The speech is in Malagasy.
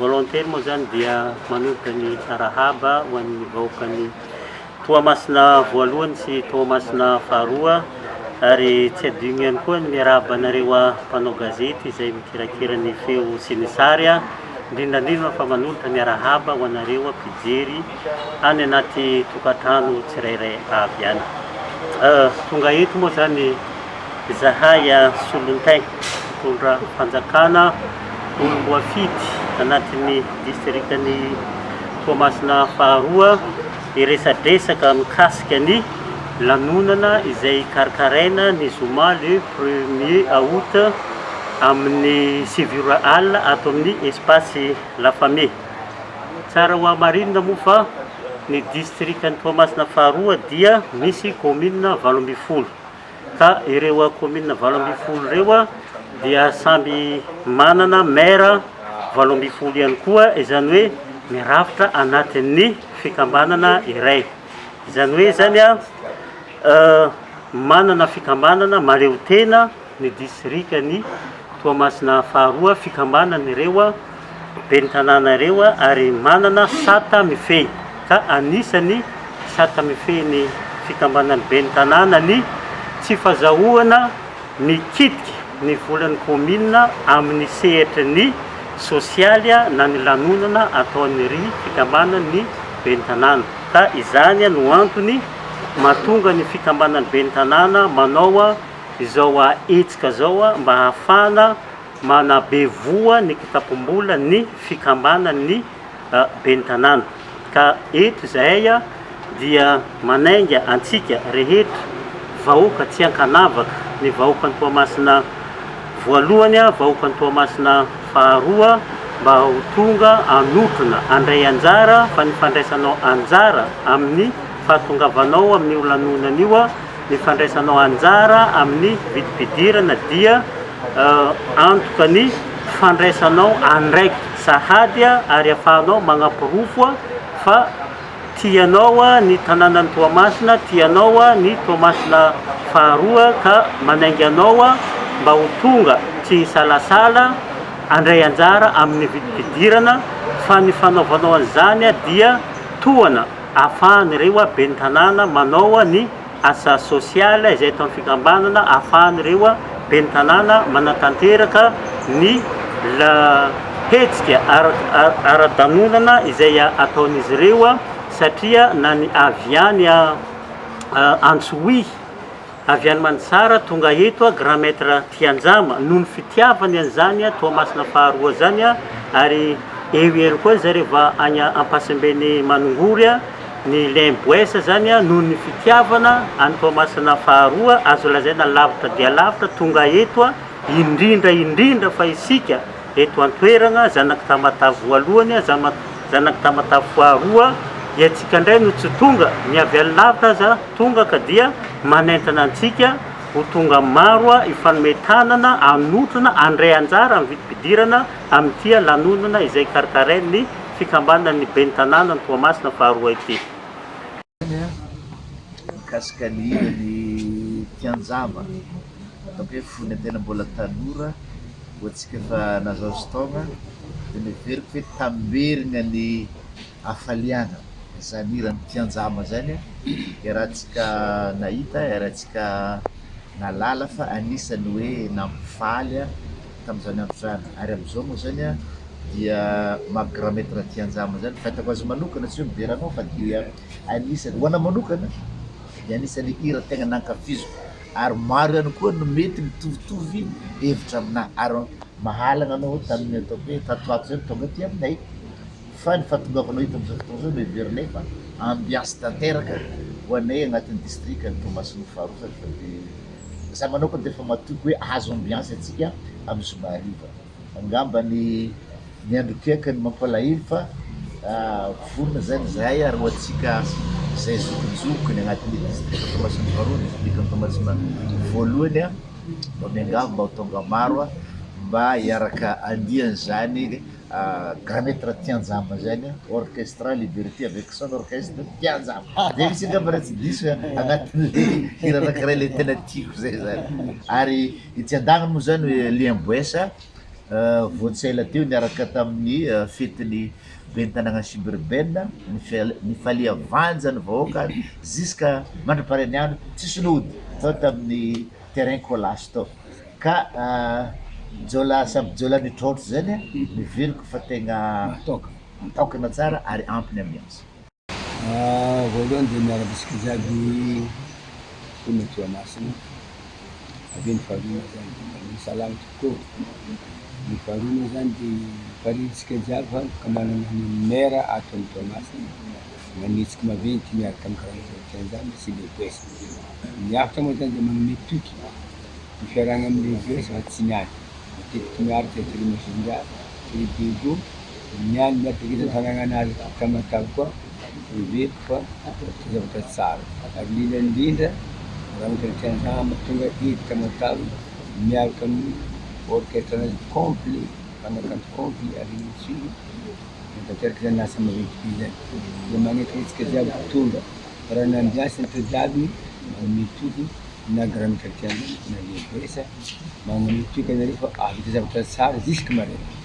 volontaire moa zany dia manomboka ny arahaba ho an'ny vahoaka ny Toamasina voalohany sy Toamasina faharoa, ary tsy adino ihany koa ny miarahaba anareo mpanao gazety izay mikirakira ny feo sy ny sary, indrindrandrindra fa manolotra miarahaba ho anareo mpijery any anaty tokantrano tsirairay avy ihany. Tonga eto moa zany zahay Solontainy mitondra fanjakana Olomboafity anatin'ny distriktan'ny Toamasina faharoa, iresadresaka mikasika ny lanonana izay karakaraina ny zoma le 1er août amin'ny 7h alina ato amin'ny espace La Famille. Tsara ho amarinina moa fa ny distriktan'ny Toamasina faharoa dia misy commune 80, ka ireo commune 80 ireo dia samby manana maire 80 ihany koa, izany hoe mirafitra anatin'ny fikambanana iray. Izany hoe zany manana fikambanana mareo tena ny distriktan'ny Toamasina faharoa, fikambanana ireo ben'ny tanàna ireo, ary manana sata mifehy, ka anisany sata mifehy fikambanany ben'ny tanàna ny tsy fahazahoana mikitiky ny volan'ny commune amin'ny sehatra ny sosialy na ny lanonana ataon'ry fikambanany ben'ny tanàna. Ka izany no antony mahatonga ny fikambanany ben'ny tanàna manao izao hetsika zao mba hahafana manabevoa ny kitapom-bola ny fikambanany ben'ny tanàna. Ka eto zahay dia manainga antsika rehetra vahoaka tsy ankanavaka, ny vahoakan'ny Toamasina voalohany, vahoakan'ny Toamasina faharoa, mba ho tonga anotrona andray anjara fa ny fandraisanao anjara amin'ny fahatongavanao amin'ny lanonana io, ny fandraisanao anjara amin'ny vidim-pidirana dia antoka ny fandraisanao andraiky sahady, ary ahafahanao manampirofo fa tianao ny tanànan'ny Toamasina, tianao ny Toamasina faharoa, ka manainga anao mba ho tonga tsy salasala andray anjara amin'ny vidim-pidirana, fa ny fanaovanao an'izany dia tohana ahafahan'ireo ben'ny tanàna manao ny asa sosialy izay atao amin'ny fikambanana, ahafahan'ireo ben'ny tanàna manatanteraka ny hetsika ara-danonana izay ataon'izy ireo, satria na ny aviany Antsohihy, aviany Manitsara tonga eto grand maître Tianjama noho ny fitiavany an'izany Toamasina faharoa zany, ary eo ihany koa zareo va any Ampasimbeny Manongory ny Lemboesa zany noho ny fitiavana any Toamasina faharoa, azo lazaina lavitra dia lavitra tonga eto indrindra fa isika eto an-toerana zanaky Tamatà voalohany, zanaky Tamatà faharoa, iatsika indray no tsy tonga ny avy any lavitra aza tonga, ka dia manentana antsika ho tonga maro ifanometanana anotrona andray anjara amin'ny vidim-pidirana amin'ity lanonana izay karakarain'ny fikambanany ben'ny tanàna ny Toamasina faharoa ity. Mikasika ny Tianjama ataoko hoe fony tena mbola tanora, hoatsika fa nazahozo taona dia miveriko hoe tamberina ny hafaliana zany irany Tianjama zany, rahantsika nahita, rahantsika nalala, fa anisany hoe nampifaly tamin'izany andro zany. Ary amin'izao moa zany dia maha grand maître Tianjama zany fahitako azy manokana, tsy hoe miberanao fa dia anisany ho ana manokana dia anisany hira tegna nankafiziko, ary maro ihany koa no mety mitovitovy hevitra aminahy, ary mahalana anao tamin'ny ataoko hoe tatoato zany tonga aty aminay, fa ny fahatongavanao hita amin'izao fotoana zao miverinay fa ambiance tanteraka ho anay agnatin'ny distriktan'ny Toamasina faharoa, fa dia za manokana dia efa matoky hoe azo ambiance atsika amin'ny zoma hariva. Angamba ny andro kaikany mampalahelo fa vorona zany zahay, ary ho antsika zay zokonjokony agnatin'ny distriktan'ny Toamasina faharoa, distriktan'ny Toamasina voalohany, mba miangavy mba ho tonga maro mba hiaraka andian'izany grand maître Tianjama zany, orchestre Liberté avec son orchestre Tianjama. Dia misy angamba raha tsy diso agnatin'le hira anankiray le tena tiako zay zany. Ary ity andagniny moa zany Lemboesa voatsaila teo niaraka tamin'ny fetiny ben'ny tanàna Suburbaine, nifalia vanjany vahoaka jusqu'à mandra-parain'ny andro tsisy nody tao tamin'ny terrain Colas tao ka jôla samy jôla nitrôtro zany miveriko fa tegna tokana tsara ary ampiny amin'ny asa. Voalohany dia miaraka isika jiaby ponina Toamasina, avy ny faharoa zany dia salama tokoa. Ny faharoa zany dia farintsika jiaby fa ka manana ny maire ato amin'ny Toamasina manitsika maventy miaraka amin'ny karaman'izay zany sy lehibe. Miafatra moa zany dia manome toky ny fiarahana amin'ny lehibe fa tsy niany matetiky miaraka Torimashindra, Tiribigo, niany miaraka tanànanazy Tamatave koa miveriko fa zavatra tsara ary indrindra raha mikirakitra mahatonga idy Tamatave miaraka amin'ny orchestre anazy complet mpanakanto complet ary misy tanteraka zany asa maventy be zany dia magnetitsika jiaby tonga raha nambiasy ny tadiaviny manome toky na raha mikirakitra na lehibe sa manome toky anareo fa avy zavatra tsara jusque maraina.